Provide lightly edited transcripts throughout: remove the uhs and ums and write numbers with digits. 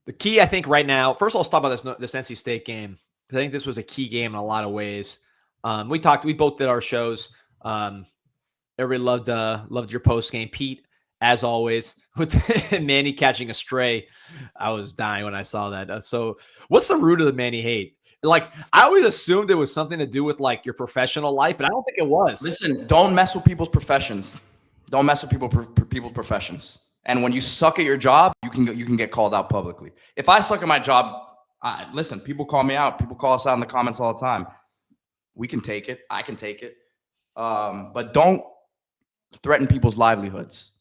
The key, I think, right now, first of all, let's talk about this NC State game. I think this was a key game in a lot of ways. We both did our shows. Everybody loved your post game. Pete, as always, with Manny catching a stray. I was dying when I saw that. So what's the root of the Manny hate? Like, I always assumed it was something to do with like your professional life, but I don't think it was. Listen, don't mess with people's professions. Don't mess with people's professions. And when you suck at your job, you can get called out publicly. If I suck at my job, listen, people call me out. People call us out in the comments all the time. We can take it. I can take it. But don't threaten people's livelihoods.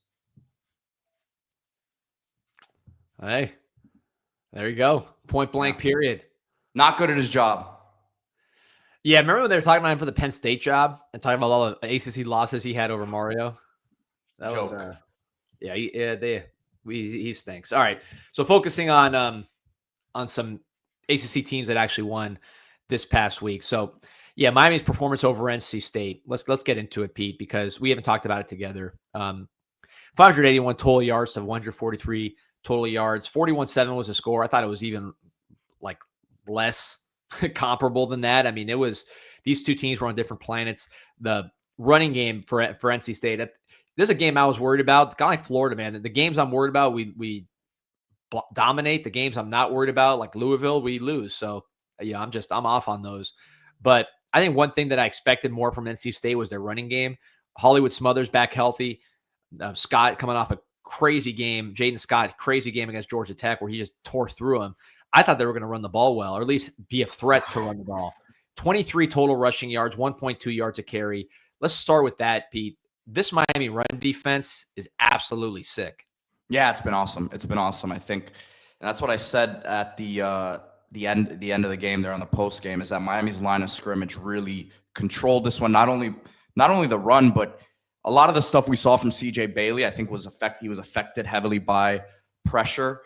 Hey, there you go. Point blank, period. Not good at his job. Yeah, remember when they were talking about him for the Penn State job and talking about all the ACC losses he had over Mario? That Joke. was, he stinks. All right, so focusing on some ACC teams that actually won this past week. So, yeah, Miami's performance over NC State. Let's get into it, Pete, because we haven't talked about it together. 581 total yards to 143 total yards. 41-7 was the score. I thought it was even like less comparable than that. I mean, it was these two teams were on different planets. The running game for NC State. This is a game I was worried about. Guy like Florida, man. The games I'm worried about, we dominate. The games I'm not worried about, like Louisville, we lose. So yeah, I'm off on those. But I think one thing that I expected more from NC State was their running game. Hollywood Smothers back healthy. Scott coming off a crazy game. Jaden Scott, crazy game against Georgia Tech where he just tore through him. I thought they were going to run the ball well, or at least be a threat to run the ball. 23 total rushing yards, 1.2 yards a carry. Let's start with that, Pete. This Miami run defense is absolutely sick. Yeah, it's been awesome. It's been awesome. I think, and that's what I said at the end of the game there on the post game, is that Miami's line of scrimmage really controlled this one. Not only the run, but a lot of the stuff we saw from CJ Bailey, I think he was affected heavily by pressure.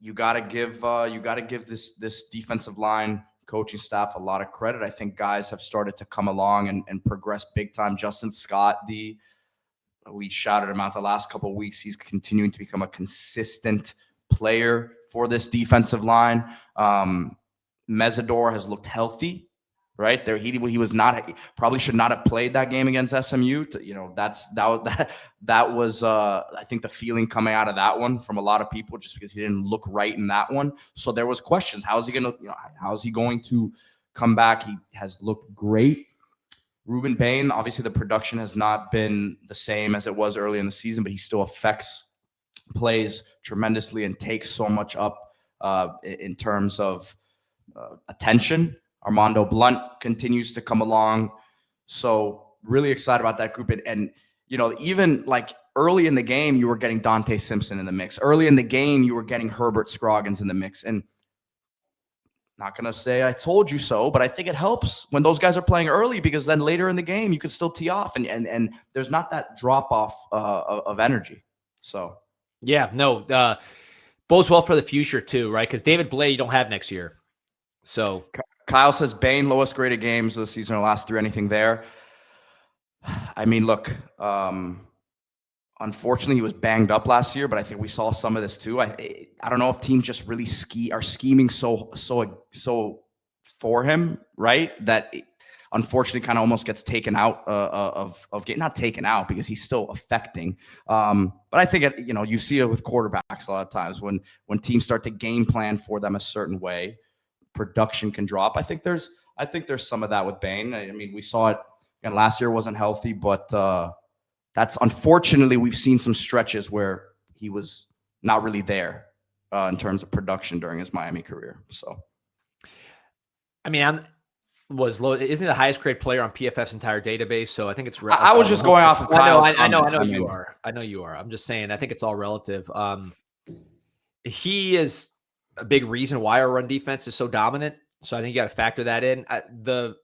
You got to give this defensive line coaching staff a lot of credit. I think guys have started to come along and progress big time. Justin Scott, we shouted him out the last couple of weeks. He's continuing to become a consistent player for this defensive line. Mesidor has looked healthy. Right there, he was not, probably should not have played that game against SMU. That was I think the feeling coming out of that one from a lot of people, just because he didn't look right in that one. So there was questions: how is he going to come back? He has looked great. Ruben Bain, obviously the production has not been the same as it was early in the season, but he still affects plays tremendously and takes so much up in terms of attention. Armando Blunt continues to come along. So really excited about that group. And even like early in the game, you were getting Dante Simpson in the mix. Early in the game, you were getting Herbert Scroggins in the mix. And not going to say I told you so, but I think it helps when those guys are playing early, because then later in the game, you could still tee off and there's not that drop off of energy. So, yeah, no, bodes well for the future too, right? Because David Blay, you don't have next year. So Kyle says Bain, lowest graded games of the season or last three. Anything there? I mean, look, unfortunately, he was banged up last year, but I think we saw some of this too. I don't know if teams just really are scheming so for him, right? That unfortunately kind of almost gets taken out of game. Not taken out because he's still affecting. But I think you see it with quarterbacks a lot of times when teams start to game plan for them a certain way, production can drop. I think there's some of that with Bain. I mean, we saw it again last year, wasn't healthy, but that's unfortunately we've seen some stretches where he was not really there in terms of production during his Miami career. So, I mean, isn't he the highest grade player on PFF's entire database? So I think it's. I was just going off of Kyle's. I know you are. I know you are. I'm just saying. I think it's all relative. He is a big reason why our run defense is so dominant. So I think you got to factor that in. The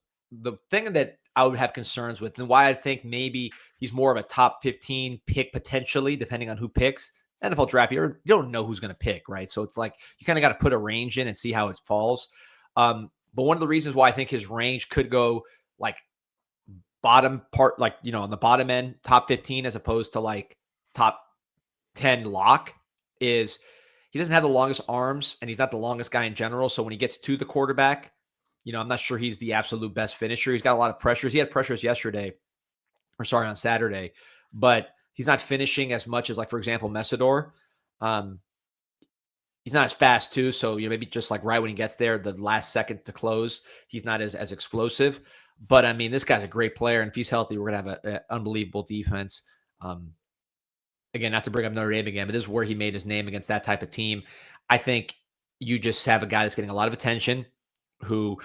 thing that I would have concerns with, and why I think maybe he's more of a top 15 pick potentially, depending on who picks. NFL draft, you don't know who's going to pick, right? So it's like you kind of got to put a range in and see how it falls. But one of the reasons why I think his range could go like bottom part, like, on the bottom end, top 15, as opposed to like top 10 lock, is he doesn't have the longest arms, and he's not the longest guy in general. So when he gets to the quarterback, I'm not sure he's the absolute best finisher. He's got a lot of pressures. He had pressures on Saturday, but he's not finishing as much as, like, for example, Messidor. He's not as fast too. So, maybe just like right when he gets there, the last second to close, he's not as explosive. But I mean, this guy's a great player. And if he's healthy, we're going to have an unbelievable defense. Again, not to bring up Notre Dame again, but this is where he made his name against that type of team. I think you just have a guy that's getting a lot of attention, who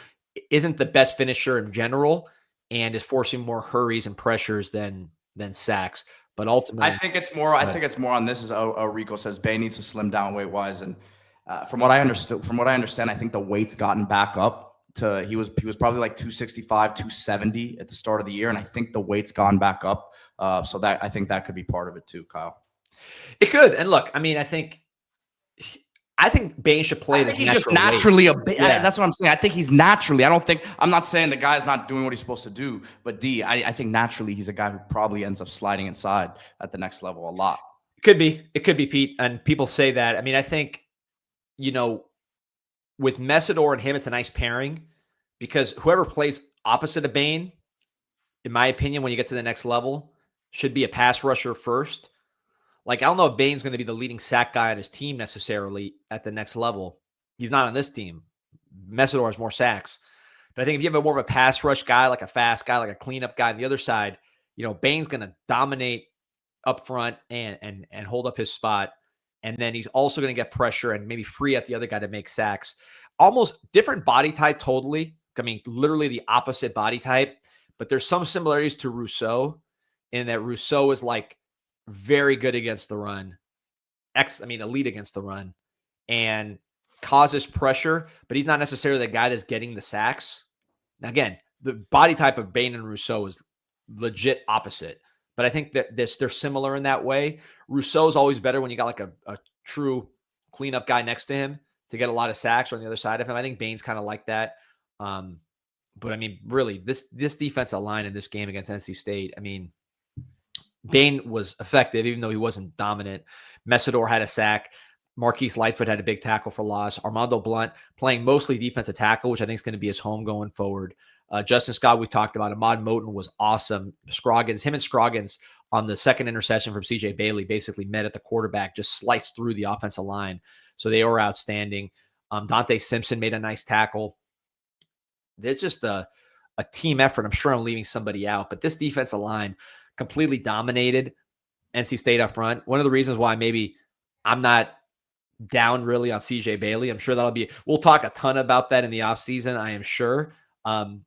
isn't the best finisher in general and is forcing more hurries and pressures than sacks. But ultimately, I think it's more on this, as Rico says, Bay needs to slim down weight wise. And from what I understand, I think the weight's gotten back up to, he was probably like 265, 270 at the start of the year. And I think the weight's gone back up. So that, I think that could be part of it too, Kyle. It could. And look, I mean, I think Bane should play. I think he's just naturally a bit. Yeah. That's what I'm saying. I think he's naturally. I'm not saying the guy's not doing what he's supposed to do, but I think naturally he's a guy who probably ends up sliding inside at the next level a lot. It could be, Pete. And people say that. I mean, I think, with Messidor and him, it's a nice pairing, because whoever plays opposite of Bane, in my opinion, when you get to the next level, should be a pass rusher first. Like, I don't know if Bane's going to be the leading sack guy on his team necessarily at the next level. He's not on this team. Messidor has more sacks. But I think if you have more of a pass rush guy, like a fast guy, like a cleanup guy on the other side, Bane's going to dominate up front and hold up his spot. And then he's also going to get pressure and maybe free at the other guy to make sacks. Almost different body type totally. I mean, literally the opposite body type. But there's some similarities to Rousseau, in that Rousseau is like very good against the run. Elite against the run, and causes pressure, but he's not necessarily the guy that's getting the sacks. Now, again, the body type of Bane and Rousseau is legit opposite, but I think that they're similar in that way. Rousseau's always better when you got like a true cleanup guy next to him to get a lot of sacks, or on the other side of him. I think Bane's kind of like that. But I mean, really, this defensive line in this game against NC State, I mean, Bane was effective, even though he wasn't dominant. Messidor had a sack. Marquise Lightfoot had a big tackle for loss. Armando Blunt playing mostly defensive tackle, which I think is going to be his home going forward. Justin Scott, we talked about. Ahmad Moten was awesome. Him and Scroggins on the second interception from CJ Bailey basically met at the quarterback, just sliced through the offensive line. So they were outstanding. Dante Simpson made a nice tackle. There's just a team effort. I'm sure I'm leaving somebody out, but this defensive line completely dominated NC State up front. One of the reasons why maybe I'm not down really on CJ Bailey. I'm sure we'll talk a ton about that in the offseason, I am sure. And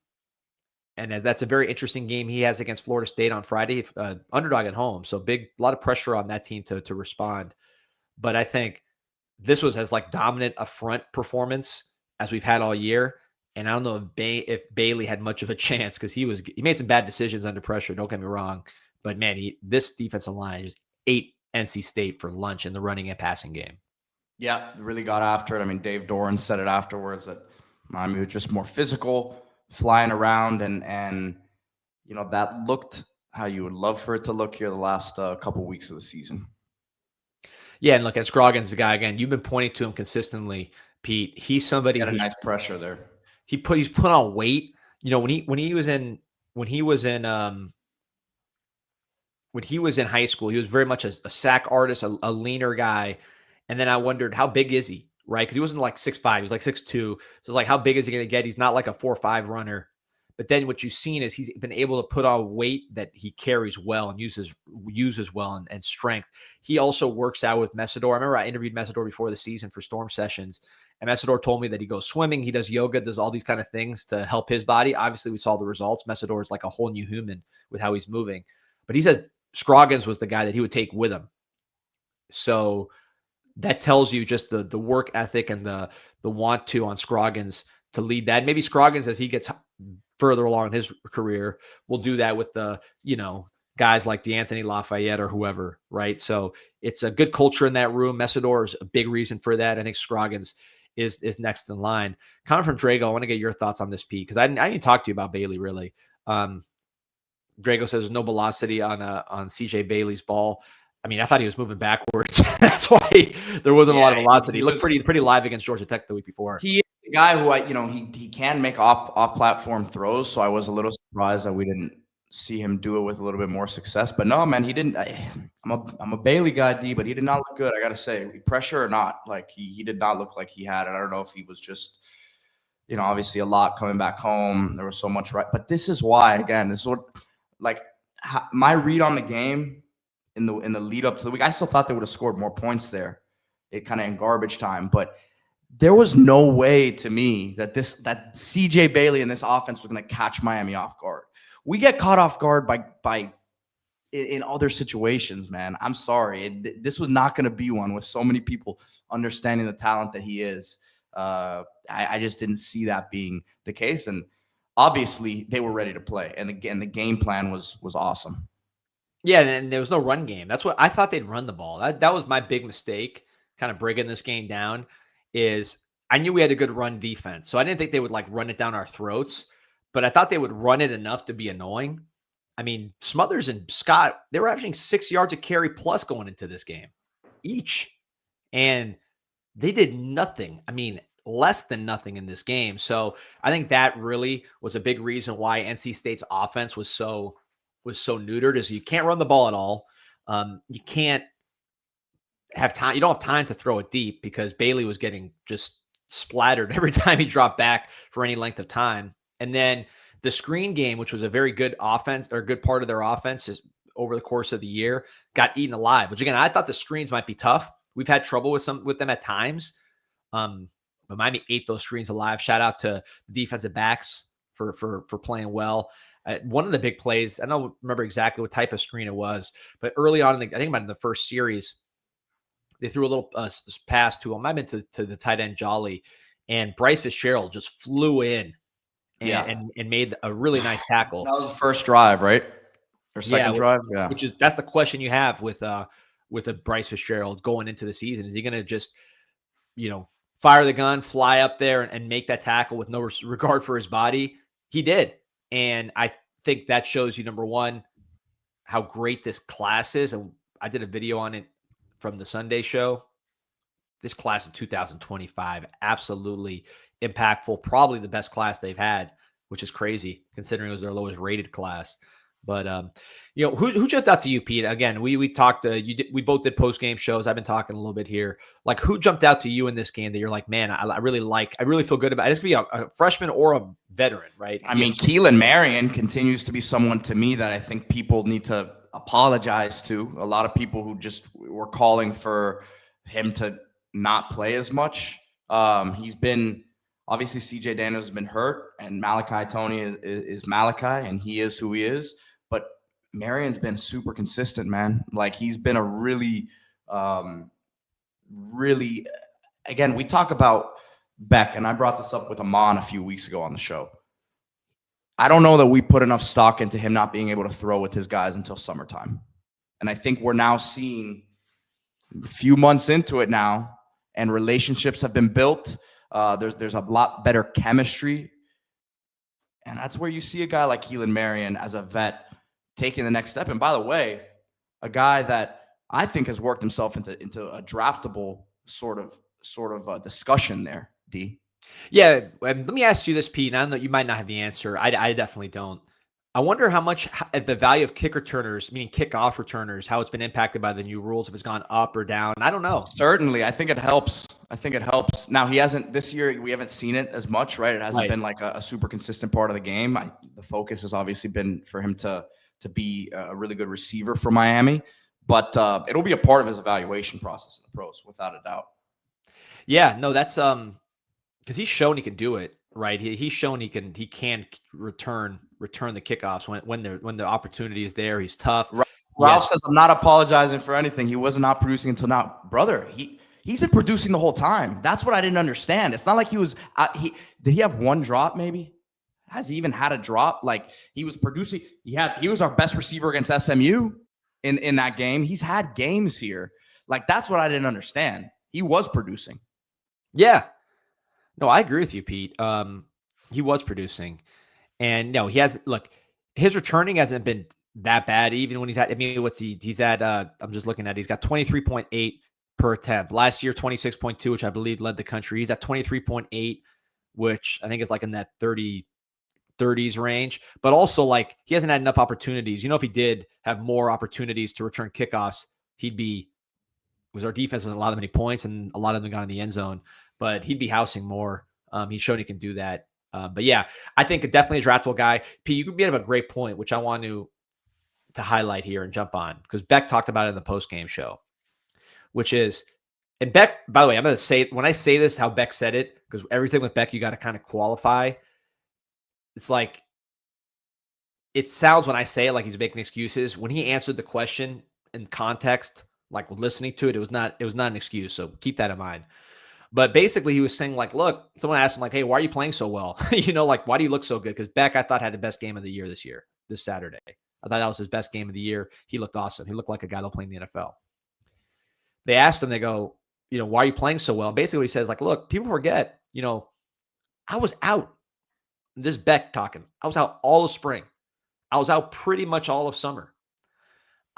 that's a very interesting game he has against Florida State on Friday, underdog at home. So a lot of pressure on that team to respond. But I think this was as like dominant a front performance as we've had all year. And I don't know if Bailey had much of a chance, because he made some bad decisions under pressure. Don't get me wrong, but man, this defensive line just ate NC State for lunch in the running and passing game. Yeah, really got after it. I mean, Dave Doran said it afterwards that Miami was just more physical, flying around, and that looked how you would love for it to look here the last couple weeks of the season. Yeah, and look, at Scroggins, the guy again. You've been pointing to him consistently, Pete. He's somebody who's nice pressure there. He's put on weight. When he was in high school, he was very much a sack artist, a leaner guy. And then I wondered, how big is he, right? Because he wasn't like 6'5", he was like 6'2". So it's like, how big is he going to get? He's not like a 4'5" runner. But then what you've seen is he's been able to put on weight that he carries well and uses well and strength. He also works out with Messidor. I remember I interviewed Messidor before the season for Storm Sessions. And Messidor told me that he goes swimming, he does yoga, does all these kind of things to help his body. Obviously, we saw the results. Messidor is like a whole new human with how he's moving. But he said Scroggins was the guy that he would take with him. So that tells you just the work ethic and the want to on Scroggins to lead that. Maybe Scroggins, as he gets further along in his career, will do that with the, guys like DeAnthony Lafayette or whoever, right? So it's a good culture in that room. Messidor is a big reason for that. I think Scroggins is next in line. Coming from Drago, I want to get your thoughts on this, Pete, because I didn't talk to you about Bailey, really. Drago says there's no velocity on CJ Bailey's ball. I mean, I thought he was moving backwards. That's why there wasn't a lot of velocity. He looked was pretty live against Georgia Tech the week before. He is the guy who he can make off platform throws. So I was a little surprised that we didn't see him do it with a little bit more success. But no, man, he didn't. I'm a Bailey guy, D, but he did not look good. I gotta say, pressure or not, like he did not look like he had it. I don't know if he was just, obviously a lot coming back home. There was so much right, but this is why, again, this is what, like, my read on the game in the lead up to the week. I still thought they would have scored more points there, it kind of in garbage time, but there was no way to me that CJ Bailey in this offense was going to catch Miami off guard. We get caught off guard by in other situations, man. I'm sorry. This was not going to be one with so many people understanding the talent that he is. I just didn't see that being the case. And obviously they were ready to play. And again, the game plan was awesome. Yeah, and there was no run game. That's what I thought they'd run the ball. That was my big mistake, kind of breaking this game down, is I knew we had a good run defense. So I didn't think they would like run it down our throats, but I thought they would run it enough to be annoying. I mean, Smothers and Scott, they were averaging 6 yards a carry plus going into this game each. And they did nothing. I mean, less than nothing in this game. So I think that really was a big reason why NC State's offense was so neutered, is you can't run the ball at all. You can't have time. You don't have time to throw it deep because Bailey was getting just splattered every time he dropped back for any length of time. And then the screen game, which was a very good offense or a good part of their offense over the course of the year, got eaten alive, which again, I thought the screens might be tough. We've had trouble with them at times. But Miami ate those screens alive. Shout out to the defensive backs for playing well. One of the big plays, I don't remember exactly what type of screen it was, but early on, I think about in the first series, they threw a little pass to him. I meant to the tight end Jolly, and Bryce Fitzgerald just flew in and made a really nice tackle. That was the first drive, right? Or second drive? Yeah. That's the question you have with a Bryce Fitzgerald going into the season. Is he going to just, fire the gun, fly up there and make that tackle with no regard for his body? He did. And I think that shows you, number one, how great this class is. And I did a video on it from the Sunday show. This class of 2025, absolutely impactful. Probably the best class they've had, which is crazy considering it was their lowest rated class. But, who jumped out to you, Pete? Again, we talked, we both did post-game shows. I've been talking a little bit here. Like, who jumped out to you in this game that you're like, man, I really feel good about it? This could be a freshman or a veteran, right? I mean, Keelan Marion continues to be someone to me that I think people need to apologize to. A lot of people who just were calling for him to not play as much. He's been, obviously CJ Daniels has been hurt, and Malachi Toney is Malachi, and he is who he is. But Marion's been super consistent, man. Like, he's been a really, again, we talk about Beck, and I brought this up with Amon a few weeks ago on the show. I don't know that we put enough stock into him not being able to throw with his guys until summertime. And I think we're now seeing a few months into it now, and relationships have been built. There's a lot better chemistry. And that's where you see a guy like Keelan Marion as a vet taking the next step. And by the way, a guy that I think has worked himself into a draftable sort of discussion there, D. Yeah. Let me ask you this, Pete. And I know you might not have the answer. I definitely don't. I wonder how much the value of kick returners, meaning kickoff returners, how it's been impacted by the new rules, if it's gone up or down. I don't know. Certainly. I think it helps. Now, this year, we haven't seen it as much, right? It hasn't been like a super consistent part of the game. The focus has obviously been for him to be a really good receiver for Miami, but it'll be a part of his evaluation process in the pros, without a doubt. Yeah, no, that's because he's shown he can do it, right? He's shown he can return the kickoffs when the opportunity is there. He's tough. Ralph says, I'm not apologizing for anything. He was not producing until now. Brother, he's been producing the whole time. That's what I didn't understand. It's not like he was did he have one drop maybe? Has he even had a drop? Like, he was producing. He was our best receiver against SMU in that game. He's had games here. Like, that's what I didn't understand. He was producing. Yeah. No, I agree with you, Pete. He was producing. And no, his returning hasn't been that bad. Even when he's at, I mean, he's at, I'm just looking at, he's got 23.8 per attempt. Last year, 26.2, which I believe led the country. He's at 23.8, which I think is like in that 30s range, but also like he hasn't had enough opportunities. If he did have more opportunities to return kickoffs, our defense has a lot of many points and a lot of them got in the end zone, but he'd be housing more. He's shown he can do that. But yeah, I think definitely a draftable guy. P, you could be at a great point, which I want to highlight here and jump on because Beck talked about it in the post-game show, which is, and Beck, by the way, I'm going to say, when I say this, how Beck said it, because everything with Beck, you got to kind of qualify. It's like, it sounds when I say it like he's making excuses. When he answered the question in context, like listening to it, it was not an excuse. So keep that in mind. But basically he was saying like, look, someone asked him like, hey, why are you playing so well? Like, why do you look so good? Because Beck, I thought, had the best game of the year this Saturday. I thought that was his best game of the year. He looked awesome. He looked like a guy that'll play in the NFL. They asked him, they go, why are you playing so well? And basically he says like, look, people forget, I was out. This Beck talking. I was out all of spring. I was out pretty much all of summer.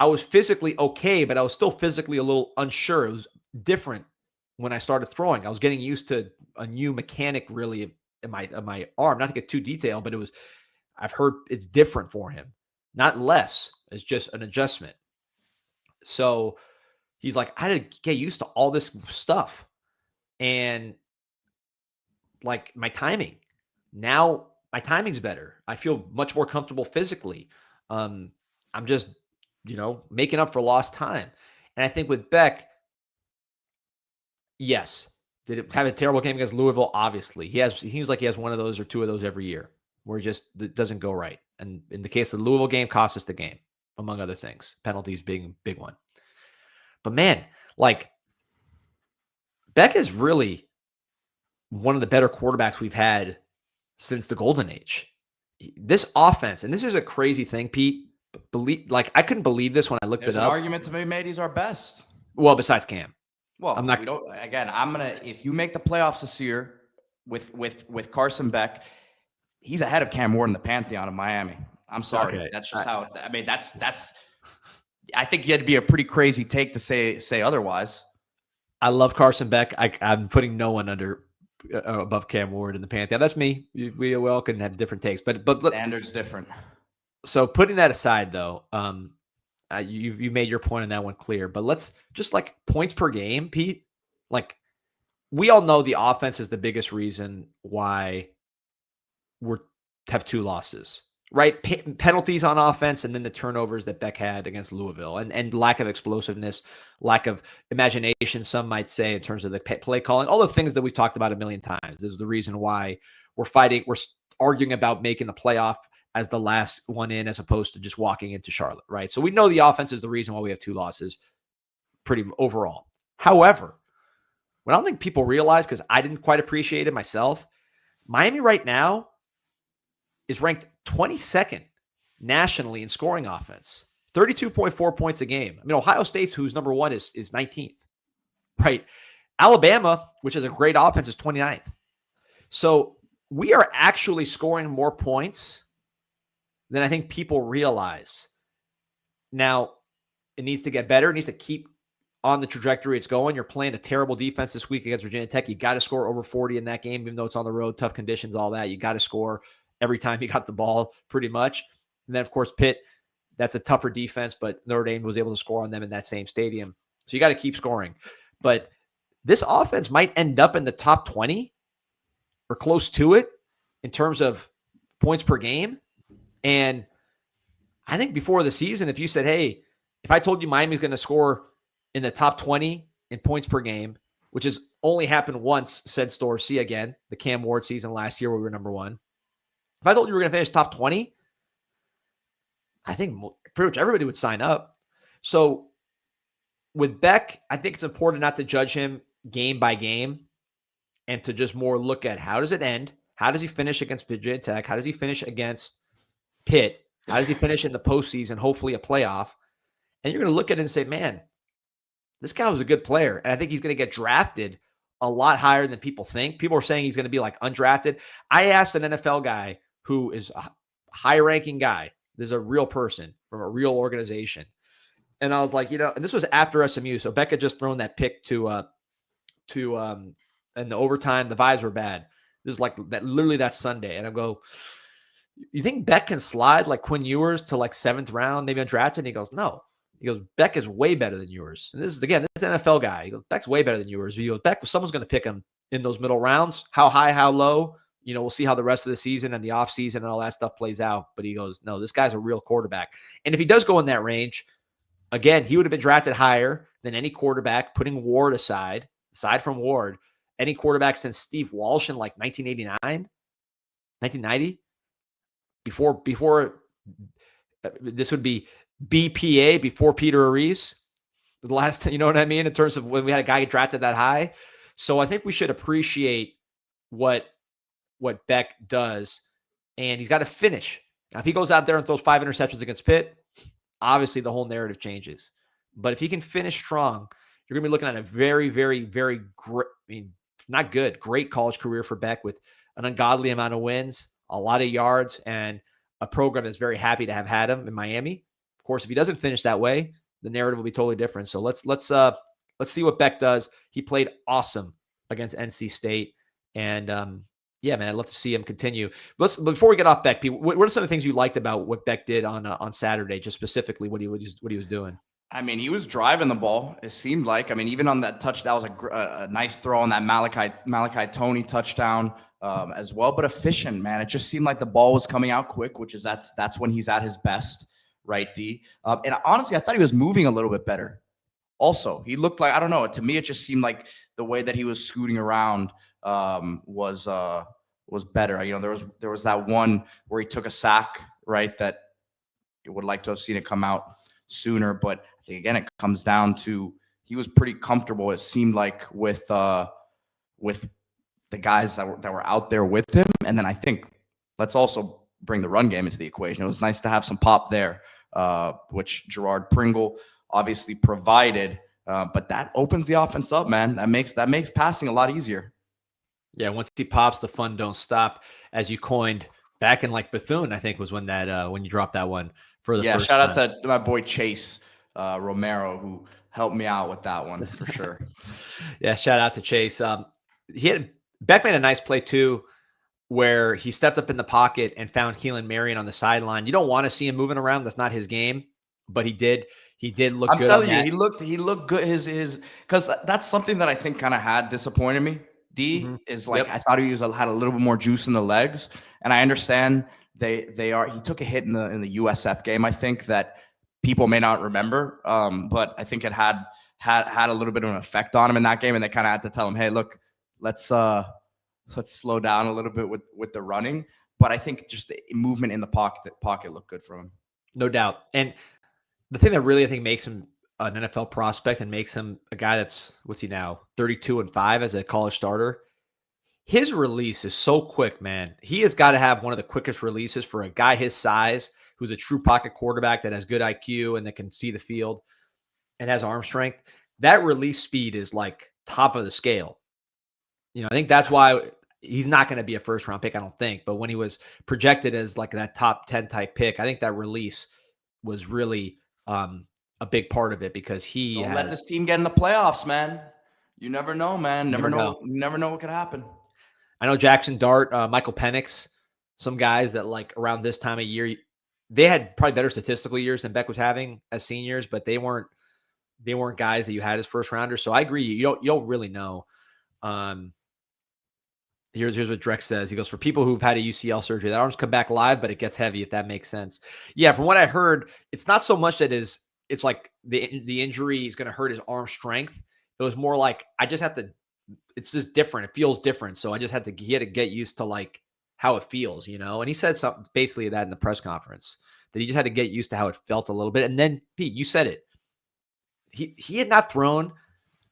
I was physically okay, but I was still physically a little unsure. It was different when I started throwing. I was getting used to a new mechanic really in my arm. Not to get too detailed, but I've heard it's different for him. Not less. It's just an adjustment. So he's like, I had to get used to all this stuff. And like my timing. Now my timing's better. I feel much more comfortable physically. I'm just, making up for lost time. And I think with Beck, yes, did it have a terrible game against Louisville? Obviously. He seems like he has one of those or two of those every year where it doesn't go right. And in the case of the Louisville game, cost us the game, among other things. Penalties being a big one. But man, like Beck is really one of the better quarterbacks we've had since the golden age. This offense, and this is a crazy thing, Pete, I couldn't believe this when I looked There's it up. There's an argument to be made he's our best. Well, besides Cam. Well, if you make the playoffs this year with Carson Beck, he's ahead of Cam Ward in the Pantheon of Miami. I'm sorry. Okay. That's just how that's I think you had to be a pretty crazy take to say otherwise. I love Carson Beck. I'm putting no one above Cam Ward in the Pantheon. That's me. We all can have different takes, but standards different. So putting that aside, though, you made your point on that one clear. But let's just like points per game, Pete. Like we all know the offense is the biggest reason why we have 2 losses, right? Penalties on offense, and then the turnovers that Beck had against Louisville, and lack of explosiveness, lack of imagination, some might say, in terms of the play calling, all the things that we've talked about a million times. This is the reason why we're arguing about making the playoff as the last one in, as opposed to just walking into Charlotte, right? So we know the offense is the reason why we have 2 losses pretty overall. However, what I don't think people realize, because I didn't quite appreciate it myself, Miami right now is ranked 22nd nationally in scoring offense, 32.4 points a game. I mean, Ohio State's, who's number 1, is 19th, right? Alabama, which is a great offense, is 29th. So we are actually scoring more points than I think people realize. Now, it needs to get better. It needs to keep on the trajectory it's going. You're playing a terrible defense this week against Virginia Tech. You got to score over 40 in that game, even though it's on the road, tough conditions, all that. You got to score every time you got the ball, pretty much. And then, of course, Pitt, that's a tougher defense, but Notre Dame was able to score on them in that same stadium. So you got to keep scoring. But this offense might end up in the top 20 or close to it in terms of points per game. And I think before the season, if you said, hey, if I told you Miami's going to score in the top 20 in points per game, which has only happened once, said Store, see again, the Cam Ward season last year where we were number 1. If I told you we were going to finish top 20, I think pretty much everybody would sign up. So with Beck, I think it's important not to judge him game by game and to just more look at how does it end? How does he finish against Virginia Tech? How does he finish against Pitt? How does he finish in the postseason, hopefully a playoff? And you're going to look at it and say, man, this guy was a good player. And I think he's going to get drafted a lot higher than people think. People are saying he's going to be like undrafted. I asked an NFL guy who is a high-ranking guy, This is a real person from a real organization. And I was like, and this was after SMU. So Beck had just thrown that pick to in the overtime. The vibes were bad. This is like that, literally that Sunday. And I go, you think Beck can slide like Quinn Ewers to like 7th round, maybe undrafted? And he goes, no. He goes, Beck is way better than Ewers. And this is an NFL guy. He goes, Beck's way better than Ewers. He goes, Beck, someone's going to pick him in those middle rounds. How high, how low? We'll see how the rest of the season and the offseason and all that stuff plays out. But he goes, no, this guy's a real quarterback. And if he does go in that range, again, he would have been drafted higher than any quarterback, putting Ward aside from Ward, any quarterback since Steve Walsh in like 1989, 1990. Before this would be BPA, before Peter Ariz, the last, you know what I mean, in terms of when we had a guy get drafted that high. So I think we should appreciate what Beck does, and he's got to finish. Now, if he goes out there and throws 5 interceptions against Pitt, obviously the whole narrative changes. But if he can finish strong, you're going to be looking at a very, very, very great college career for Beck with an ungodly amount of wins, a lot of yards, and a program that's very happy to have had him in Miami. Of course, if he doesn't finish that way, the narrative will be totally different. So let's see what Beck does. He played awesome against NC State, and yeah, man, I'd love to see him continue. Before we get off Beck, Pete, what are some of the things you liked about what Beck did on Saturday, just specifically what he was doing? I mean, he was driving the ball, it seemed like. I mean, even on that touchdown, that was a nice throw on that Malachi Toney touchdown as well, but efficient, man. It just seemed like the ball was coming out quick, which is that's when he's at his best, right, D? And honestly, I thought he was moving a little bit better. Also, he looked like, I don't know, to me, it just seemed like the way that he was scooting around was better. There was that one where he took a sack, right, that you would like to have seen it come out sooner, but I think, again, it comes down to he was pretty comfortable, it seemed like, with the guys that were out there with him. And then I think let's also bring the run game into the equation. It was nice to have some pop there, which Gerard Pringle obviously provided, but that opens the offense up, man. That makes passing a lot easier. Yeah, once he pops, the fun don't stop, as you coined back in like Bethune, I think was when you dropped that one for the first shout time. out to my boy Chase Romero, who helped me out with that one for sure. Yeah, shout out to Chase. Beck made a nice play too, where he stepped up in the pocket and found Keelan Marion on the sideline. You don't want to see him moving around; that's not his game, but he did. He did look good. I'm telling you, he looked good. His because that's something that I think kind of had disappointed me. Is like, I thought he had a little bit more juice in the legs, and I understand he took a hit in the USF game, I think, that people may not remember, but I think it had a little bit of an effect on him in that game, and they kind of had to tell him, hey, look, let's slow down a little bit with the running. But I think just the movement in the pocket looked good for him, no doubt. And the thing that really, I think, makes him an NFL prospect and makes him a guy that's, what's he now, 32-5 as a college starter. His release is so quick, man. He has got to have one of the quickest releases for a guy his size, who's a true pocket quarterback that has good IQ and that can see the field and has arm strength. That release speed is like top of the scale. I think that's why he's not going to be a first round pick, I don't think. But when he was projected as like that top 10 type pick, I think that release was really a big part of it, because don't let this team get in the playoffs, man. You never know, man. Never know what could happen. I know Jackson Dart, Michael Penix, some guys that like around this time of year, they had probably better statistical years than Beck was having as seniors, but they weren't guys that you had as first rounders. So I agree. You don't really know. Here's what Drex says. He goes, for people who've had a UCL surgery, that arms come back live, but it gets heavy, if that makes sense. Yeah, from what I heard, it's not so much that it's like the injury is going to hurt his arm strength. It was more like, it's just different. It feels different. So he had to get used to like how it feels, And he said something basically that in the press conference, that he just had to get used to how it felt a little bit. And then, Pete, you said it. He had not thrown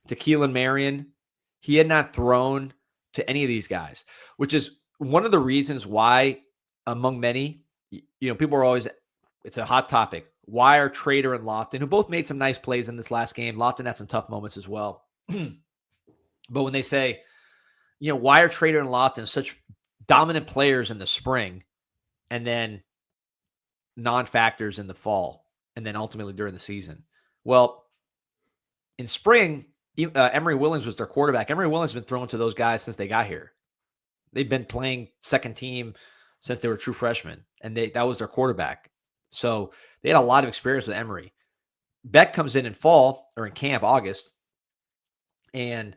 to Keelan Marion. He had not thrown to any of these guys, which is one of the reasons why, among many, people are always, it's a hot topic. Why are Trader and Lofton, who both made some nice plays in this last game, Lofton had some tough moments as well. But when they say, why are Trader and Lofton such dominant players in the spring, and then non-factors in the fall and then ultimately during the season. Well, in spring, Emory Williams was their quarterback. Emory Williams has been thrown to those guys since they got here. They've been playing second team since they were true freshmen, and that was their quarterback. So they had a lot of experience with Emory. Beck comes in fall or in camp, August, and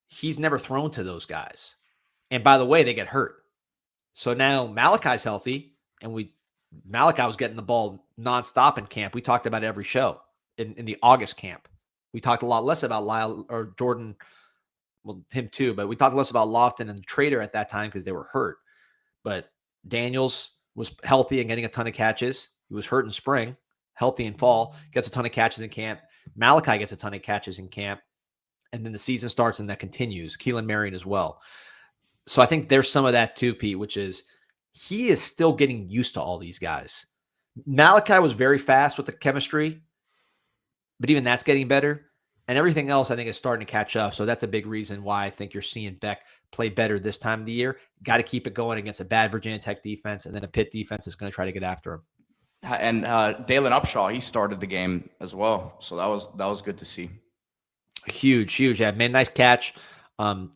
he's never thrown to those guys. And by the way, they get hurt. So now Malachi's healthy, and Malachi was getting the ball nonstop in camp. We talked about it every show in the August camp. We talked a lot less about Lyle or Jordan, well, him too, but we talked less about Lofton and Trader at that time because they were hurt. But Daniels was healthy and getting a ton of catches. He was hurt in spring, healthy in fall, gets a ton of catches in camp. Malachi gets a ton of catches in camp. And then the season starts and that continues. Keelan Marion as well. So I think there's some of that too, Pete, which is he is still getting used to all these guys. Malachi was very fast with the chemistry, but even that's getting better. And everything else, I think, is starting to catch up. So that's a big reason why I think you're seeing Beck play better this time of the year. Got to keep it going against a bad Virginia Tech defense, and then a Pitt defense is going to try to get after him. And Dalen Upshaw, he started the game as well. So that was good to see. Huge. Yeah, man, nice catch.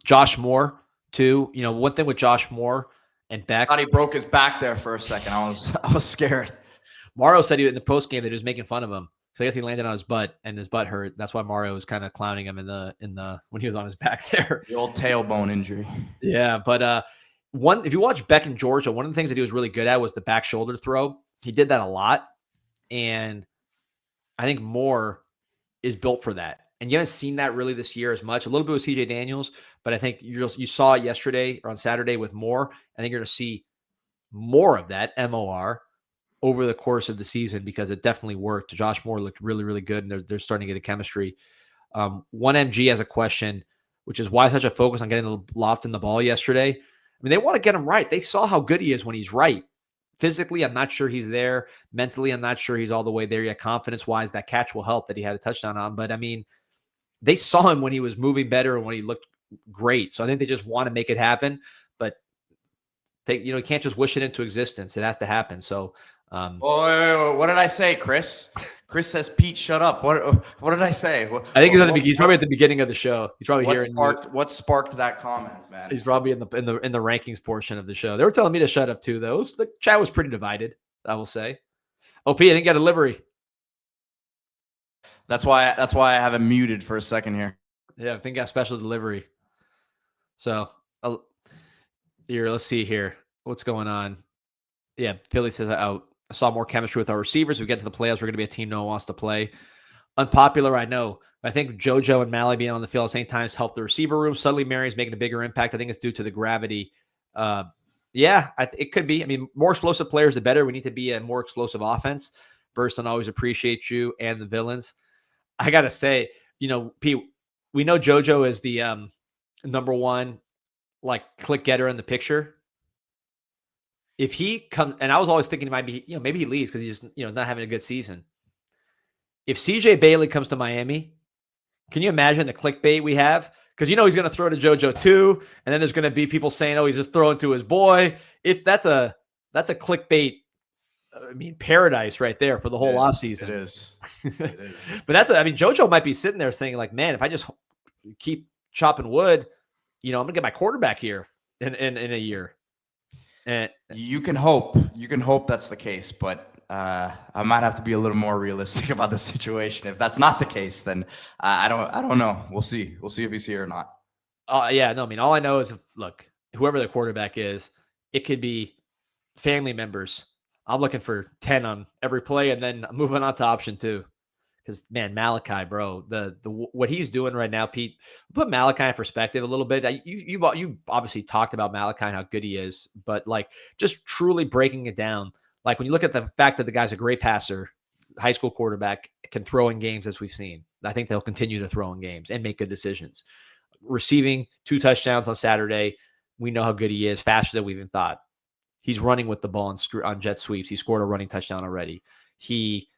Josh Moore, too. You know, one thing with Josh Moore and Beck. I thought he broke his back there for a second. I was scared. Mario said in the postgame that he was making fun of him. So I guess he landed on his butt and his butt hurt. That's why Mario was kind of clowning him in the when he was on his back there. The old tailbone injury. Yeah, but if you watch Beck in Georgia, one of the things that he was really good at was the back shoulder throw. He did that a lot, and I think Moore is built for that. And you haven't seen that really this year as much. A little bit with CJ Daniels, but I think you saw it yesterday or on Saturday with Moore. I think you're going to see more of that MOR over the course of the season because it definitely worked. Josh Moore looked really, really good, and they're starting to get a chemistry. 1MG has a question, which is why such a focus on getting the Lofton the ball yesterday? I mean, they want to get him right. They saw how good he is when he's right. Physically, I'm not sure he's there. Mentally, I'm not sure he's all the way there yet. Confidence-wise, that catch will help that he had a touchdown on. But, I mean, they saw him when he was moving better and when he looked great. So I think they just want to make it happen. But, you can't just wish it into existence. It has to happen. So, what did I say, Chris? Chris says, "Pete, shut up." What did I say? I think he's probably at the beginning of the show. He's probably what sparked that comment, man? He's probably in the rankings portion of the show. They were telling me to shut up too, though. The chat was pretty divided, I will say. Oh, Pete, I didn't get a livery. That's why I have him muted for a second here. Yeah, I think I got special delivery. So here, let's see here. What's going on? Yeah, Philly says I saw more chemistry with our receivers. We get to the playoffs, we're going to be a team no one wants to play. Unpopular, I know. I think JoJo and Mally being on the field at the same time has helped the receiver room. Suddenly, Marion's making a bigger impact. I think it's due to the gravity. It could be. I mean, more explosive players, the better. We need to be a more explosive offense. Burston always appreciates you and the villains. I got to say, Pete, we know JoJo is the number one, click getter in the picture. If he comes, and I was always thinking he might be, maybe he leaves because he's just, not having a good season. If CJ Bailey comes to Miami, can you imagine the clickbait we have? Because he's going to throw to JoJo too, and then there's going to be people saying, "Oh, he's just throwing to his boy." That's a clickbait. I mean, paradise right there for the whole offseason. It is. But JoJo might be sitting there saying, man, if I just keep chopping wood, I'm going to get my quarterback here in a year. And you can hope that's the case, but I might have to be a little more realistic about the situation. If that's not the case, then I don't know. We'll see if he's here or not. All I know is, look, whoever the quarterback is, it could be family members. I'm looking for 10 on every play, and then moving on to option 2. Because, man, Malachi, bro, the what he's doing right now, Pete, put Malachi in perspective a little bit. You obviously talked about Malachi and how good he is, but just truly breaking it down. When you look at the fact that the guy's a great passer, high school quarterback, can throw in games as we've seen. I think they'll continue to throw in games and make good decisions. Receiving 2 touchdowns on Saturday, we know how good he is, faster than we even thought. He's running with the ball on jet sweeps. He scored a running touchdown already. He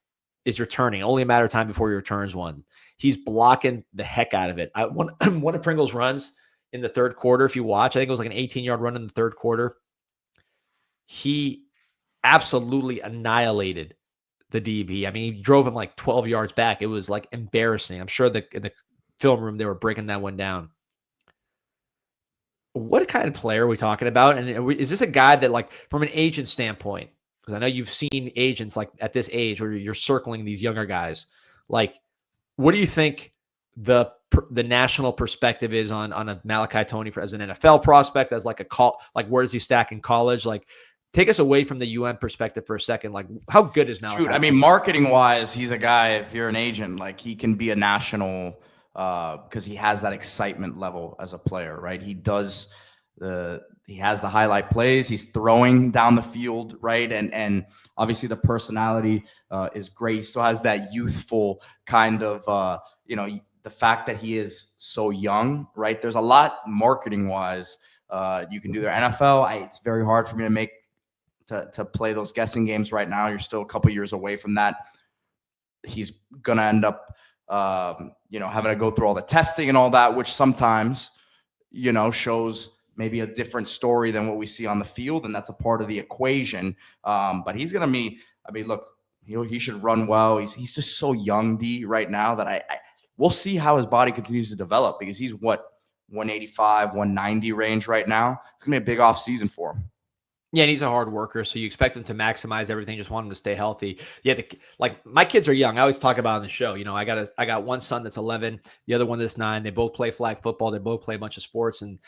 is returning. Only a matter of time before he returns one. He's blocking the heck out of it. One of Pringle's runs in the third quarter, if you watch, I think it was an 18-yard run in the third quarter. He absolutely annihilated the DB. I mean, he drove him like 12 yards back. It was like embarrassing. I'm sure in the film room they were breaking that one down. What kind of player are we talking about? And is this a guy that, like, from an agent standpoint, because I know you've seen agents like at this age where you're circling these younger guys, like, what do you think the national perspective is on a Malachi Toney as an NFL prospect, as like where does he stack in college? Like, take us away from the UN perspective for a second. Like, how good is Malachi? Shoot, I mean, marketing wise, he's a guy, if you're an agent, like he can be a national, because he has that excitement level as a player, right? He has the highlight plays, he's throwing down the field, right? And obviously the personality is great. He still has that youthful kind of, the fact that he is so young, right? There's a lot marketing wise you can do there. NFL, it's very hard for me to play those guessing games right now. You're still a couple years away from that. He's gonna end up having to go through all the testing and all that, which sometimes shows maybe a different story than what we see on the field, and that's a part of the equation. But he's gonna be, I mean, look, he should run well. He's just so young, D, right now, that we'll see how his body continues to develop, because he's 185, 190 range right now. It's gonna be a big off season for him. Yeah, and he's a hard worker, so you expect him to maximize everything. Just want him to stay healthy. Yeah, like my kids are young. I always talk about on the show. I got one son that's 11, the other one that's 9. They both play flag football. They both play a bunch of sports, and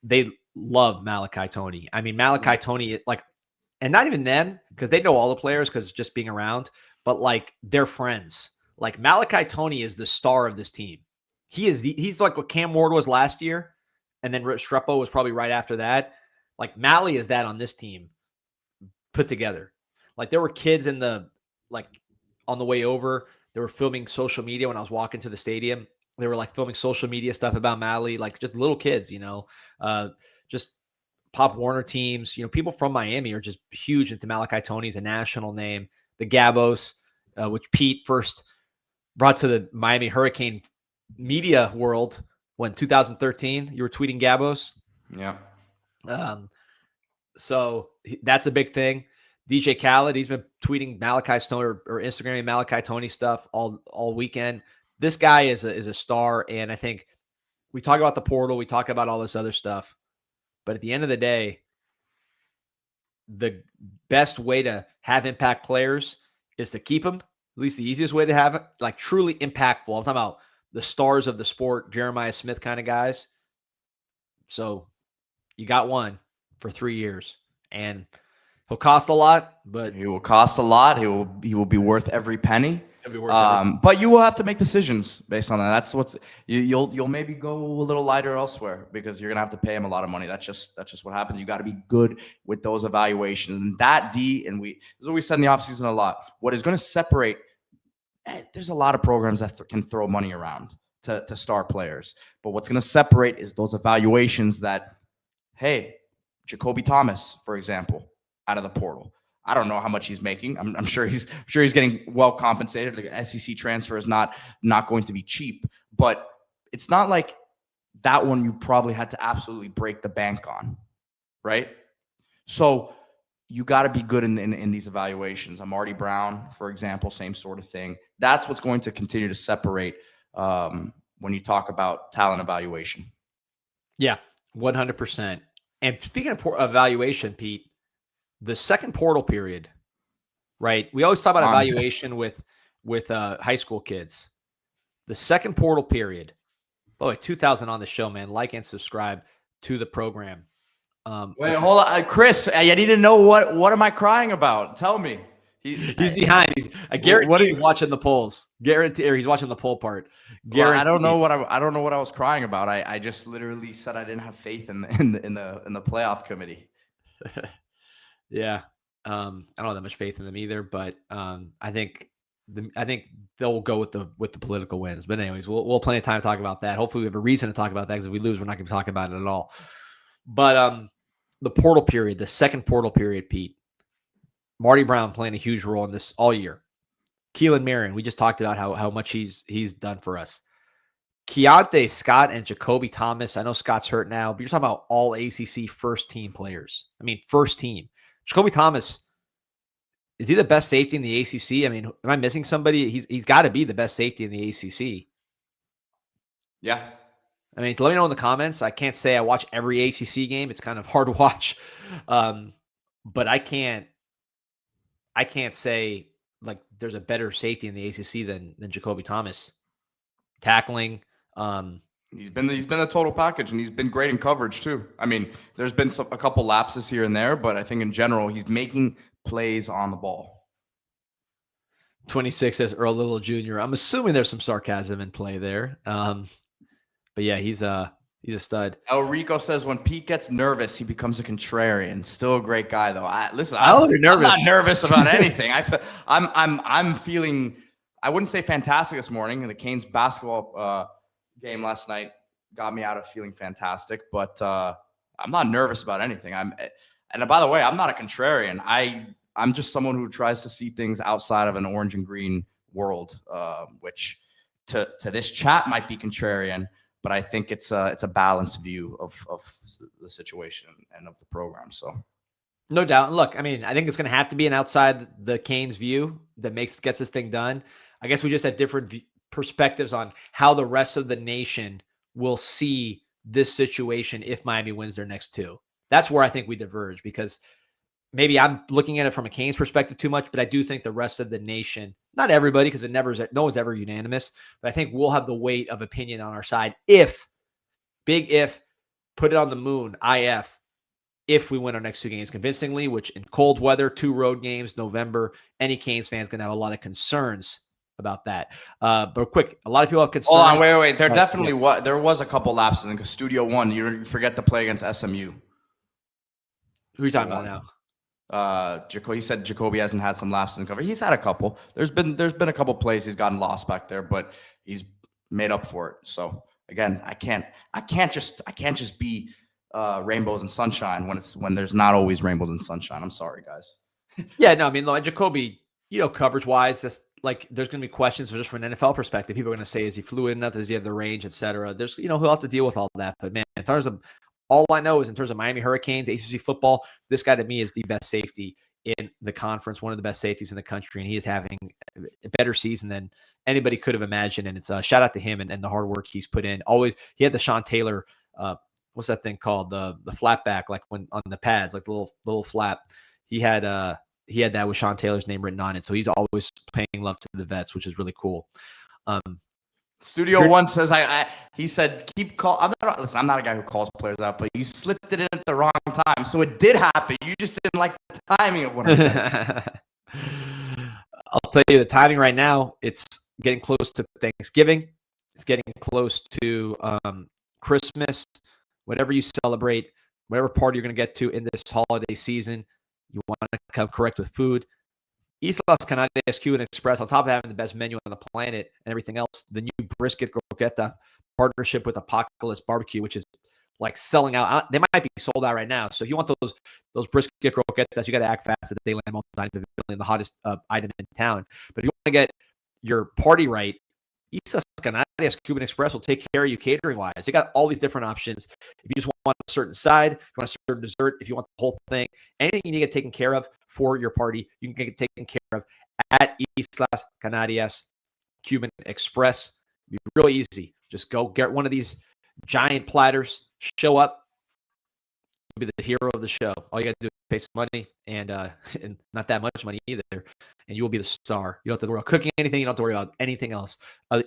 they love Malachi Toney. I mean, Malachi Toney, like, and not even them, because they know all the players because just being around, but like they're friends. Like, Malachi Toney is the star of this team. He's like what Cam Ward was last year, and then Restrepo was probably right after that. Like, Mally is that on this team put together. Like, there were kids on the way over. They were filming social media when I was walking to the stadium. They were like filming social media stuff about Mally, like just little kids, just Pop Warner teams. People from Miami are just huge into Malachi Toney. He's a national name. The Gabos, which Pete first brought to the Miami Hurricane media world when 2013. You were tweeting Gabos. Yeah. So that's a big thing. DJ Khaled, he's been tweeting Malachi Toney or Instagramming Malachi Toney stuff all weekend. This guy is a star, and I think we talk about the portal, we talk about all this other stuff, but at the end of the day, the best way to have impact players is to keep them. At least the easiest way to have it, like, truly impactful. I'm talking about the stars of the sport, Jeremiah Smith kind of guys. So you got one for 3 years, and he'll cost a lot, but he will cost a lot. He will be worth every penny. But you will have to make decisions based on that. That's you'll maybe go a little lighter elsewhere, because you're gonna have to pay him a lot of money. That's just what happens. You got to be good with those evaluations, and this is what we said in the offseason a lot. What is going to separate? There's a lot of programs that can throw money around to star players, but what's going to separate is those evaluations that, hey, Jacoby Thomas, for example, out of the portal. I don't know how much he's making. I'm sure he's getting well compensated. Like, an SEC transfer is not going to be cheap, but it's not like that one you probably had to absolutely break the bank on, right? So you got to be good in these evaluations. Amari Brown, for example, same sort of thing. That's what's going to continue to separate when you talk about talent evaluation. Yeah, 100%. And speaking of evaluation, Pete, the second portal period, right? We always talk about evaluation with high school kids. The second portal period. By the way, 2,000 on the show, man. Like and subscribe to the program. Wait, hold on, Chris. I need to know what am I crying about? Tell me. He's behind. I guarantee he's watching the polls. He's watching the poll part. Well, I don't know what I was crying about. I just literally said I didn't have faith in the playoff committee. Yeah, I don't have that much faith in them either. But I think they'll go with the political wins. But anyways, we'll have plenty of time to talk about that. Hopefully, we have a reason to talk about that, because if we lose, we're not going to talk about it at all. But the portal period, the second portal period, Pete. Marty Brown playing a huge role in this all year. Keelan Marion, we just talked about how much he's done for us. Keontae Scott and Jacoby Thomas. I know Scott's hurt now, but you're talking about all ACC first team players. I mean, first team. Jacoby Thomas Is he the best safety in the ACC? I mean, am I missing somebody? He's got to be the best safety in the ACC. Yeah. I mean, let me know in the comments. I can't say I watch every ACC game. It's kind of hard to watch. But I can't say like there's a better safety in the ACC than Jacoby Thomas. Tackling. He's been the total package, and he's been great in coverage too. I mean, there's been a couple lapses here and there, but I think in general he's making plays on the ball. 26 says Earl Little Jr. I'm assuming there's some sarcasm in play there. But yeah, he's a stud. El Rico says when Pete gets nervous, he becomes a contrarian. Still a great guy though. I'm not nervous about anything. I'm feeling, I wouldn't say fantastic this morning. And the Canes basketball game last night got me out of feeling fantastic, but I'm not nervous about anything. And by the way, I'm not a contrarian. I'm just someone who tries to see things outside of an orange and green world, which to this chat might be contrarian, but I think it's a balanced view of the situation and of the program. So no doubt. Look, I mean, I think it's going to have to be an outside the Canes view that gets this thing done. I guess we just have different perspectives on how the rest of the nation will see this situation if Miami wins their next two. That's where I think we diverge, because maybe I'm looking at it from a Canes perspective too much, but I do think the rest of the nation, not everybody, because no one's ever unanimous, but I think we'll have the weight of opinion on our side big if, put it on the moon, if we win our next two games convincingly, which in cold weather, 2 road games, November, any Canes fans going to have a lot of concerns about that. But quick, a lot of people have concerns. Hold on, wait. There definitely there was a couple lapses in Studio One. You forget to play against SMU. Who are you talking about now? He said Jacoby hasn't had some lapses in cover. He's had a couple. There's been a couple plays he's gotten lost back there, but he's made up for it. So again, I can't just be rainbows and sunshine when there's not always rainbows and sunshine. I'm sorry, guys. Yeah, no, I mean, Jacoby, coverage wise, just like there's going to be questions just from an NFL perspective. People are going to say, is he fluid enough? Does he have the range, et cetera? There's, he'll have to deal with all that. But man, in terms of all I know is in terms of Miami Hurricanes, ACC football, this guy to me is the best safety in the conference, one of the best safeties in the country, and he is having a better season than anybody could have imagined. And it's a shout out to him and the hard work he's put in. Always, he had the Sean Taylor, what's that thing called? The flat back, like when on the pads, like the little flap. He had that with Sean Taylor's name written on it. So he's always paying love to the vets, which is really cool. Studio One says he said keep call. I'm not a guy who calls players out, but you slipped it in at the wrong time, so it did happen. You just didn't like the timing of what I said. I'll tell you the timing right now. It's getting close to Thanksgiving. It's getting close to Christmas. Whatever you celebrate, whatever party you're going to get to in this holiday season, you want to come correct with food. East Las Canarias Cuban Express, on top of having the best menu on the planet and everything else, the new brisket croqueta partnership with Apocalypse Barbecue, which is like selling out. They might be sold out right now. So if you want those brisket croquetas, you got to act fast at the Dayland Mall Dining Pavilion, the hottest item in town. But if you want to get your party right, East Las Canarias Cuban Express will take care of you catering-wise. They got all these different options. If you just want a certain side, if you want a certain dessert, if you want the whole thing, anything you need to get taken care of for your party, you can get it taken care of at East Las Canarias Cuban Express. It'd be real easy. Just go get one of these giant platters, show up, you'll be the hero of the show. All you got to do is pay some money and not that much money either, and you will be the star. You don't have to worry about cooking anything. You don't have to worry about anything else.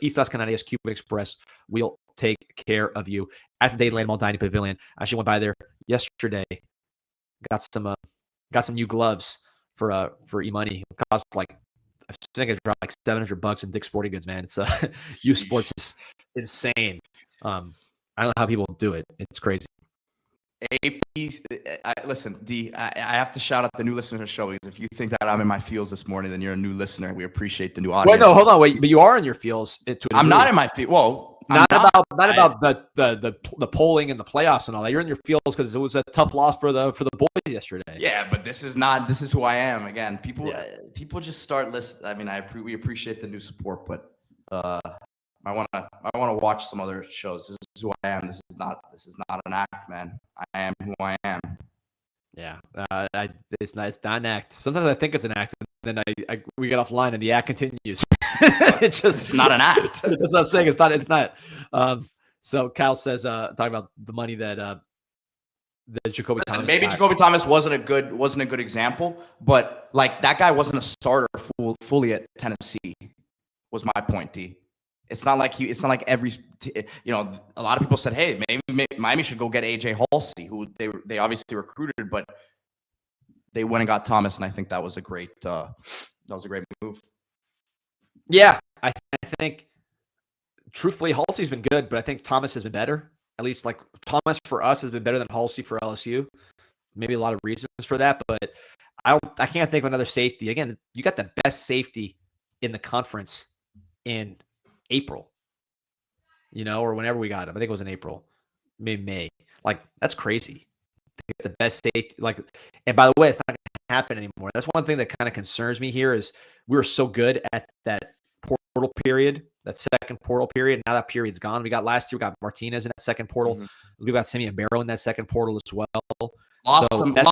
East Las Canarias Cuban Express will take care of you at the Dayland Mall Dining Pavilion. I actually went by there yesterday. Got some new gloves for E-Money. It cost like, I think I dropped like $700 in Dick's Sporting Goods, man. It's U Sports is insane. I don't know how people do it. It's crazy. Listen, D, I have to shout out the new listener to the show, because if you think that I'm in my feels this morning, then you're a new listener. We appreciate the new audience. Wait, no, hold on, wait, but you are in your feels. I'm not in my feels. Whoa. Not about the polling and the playoffs and all that. You're in your feels because it was a tough loss for the boys yesterday. Yeah, but this is who I am. Again, people just start listening. I mean, we appreciate the new support, but I want to watch some other shows. This is who I am. This is not an act, man. I am who I am. Yeah, it's not an act. Sometimes I think it's an act, and then we get offline and the act continues. It's not an act. That's what I'm saying. It's not. So Kyle says, talking about the money that Jacoby Thomas. Maybe Jacoby Thomas wasn't a good example, but like that guy wasn't a starter fully at Tennessee. Was my point, D. It's not like every, a lot of people said, hey, maybe Miami should go get AJ Halsey, who they obviously recruited, but they went and got Thomas, and I think that was a great move. Yeah, I think truthfully, Halsey's been good, but I think Thomas has been better. At least like Thomas for us has been better than Halsey for LSU. Maybe a lot of reasons for that, but I can't think of another safety. Again, you got the best safety in the conference in April, or whenever we got him. I think it was in April, maybe May. Like, that's crazy. To get the best safety. Like, and by the way, it's not going to happen anymore. That's one thing that kind of concerns me here is we were so good at that portal period, that second portal period. Now that period's gone. Last year, we got Martinez in that second portal. Mm-hmm. We got Simeon Barrow in that second portal as well. Lost